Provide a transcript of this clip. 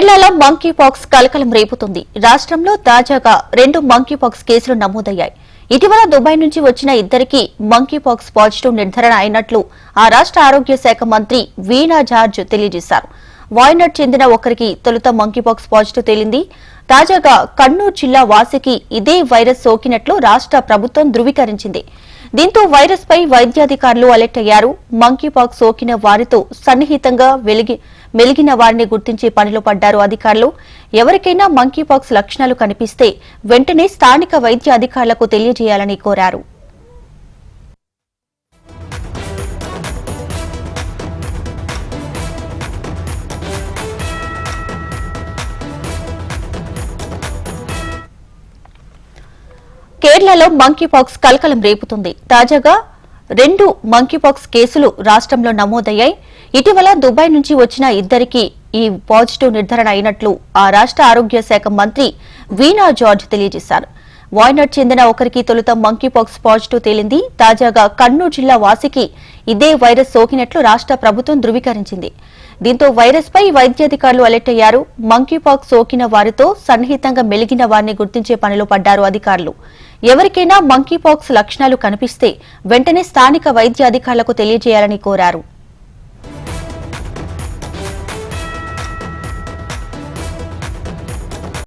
కేరళలో monkey pox కలకలం రేపుతుంది. రాష్ట్రంలో తాజాగా 2 మంకీ పాక్స్ కేసులు నమోదయ్యాయి. ఇటీవల దుబాయ్ నుంచి వచ్చిన ఇద్దరికి మంకీ పాక్స్ పాజిటివ్ నిర్ధారణ అయినట్లు ఆ రాష్ట్ర ఆరోగ్య శాఖ మంత్రి వీణా జార్జ్ తెలియజేశారు. వాయనాడ్ చెందిన ఒకరికి తొలుత మంకీ పాక్స్ పాజిటివ్ తేలింది. తాజాగా కన్నూర్ జిల్లా వాసికి ఇదే వైరస్ సోకినట్లు రాష్ట్ర ప్రభుత్వం ధృవీకరించింది. దీంతో వైరస్ పై వైద్యాధికారులు అలర్ట్ అయ్యారు. మంకీ పాక్స్ సోకిన వారితో సన్నిహితంగా మెలిగిన వారిని గుర్తించే పనిలో పడ్డారు అధికారులు. ఎవరికైనా మంకీ పాక్స్ లక్షణాలు కనిపిస్తే వెంటనే స్థానిక వైద్య అధికారులకు తెలియజేయాలని కోరారు. కేరళలో మంకీ పాక్స్ కలకలం రేపుతుంది. తాజాగా 2 మంకీ పాక్స్ కేసులు రాష్ట్రంలో నమోదయ్యాయి. ఇటీవల దుబాయ్ నుంచి వచ్చిన ఇద్దరికి ఈ పాజిటివ్ నిర్ధారణ అయినట్లు ఆ రాష్ట్ర ఆరోగ్య శాఖ మంత్రి వీణా జార్జ్ తెలియజేశారు. వాయనాడ్ చెందిన ఒకరికి తొలుత మంకీ పాక్స్ పాజిటివ్ తేలింది. తాజాగా కన్నూర్ జిల్లా వాసికి ఇదే వైరస్ సోకినట్లు రాష్ట్ర ప్రభుత్వం ధృవీకరించింది. దీంతో వైరస్ పై వైద్యాధికారులు అలర్ట్ అయ్యారు. మంకీ పాక్స్ సోకిన వారితో సన్నిహితంగా మెలిగిన వారిని గుర్తించే పనిలో పడ్డారు అధికారులు. ఎవరికైనా మంకీ పాక్స్ లక్షణాలు కనిపిస్తే వెంటనే స్థానిక వైద్య అధికారులకు తెలియజేయాలని కోరారు.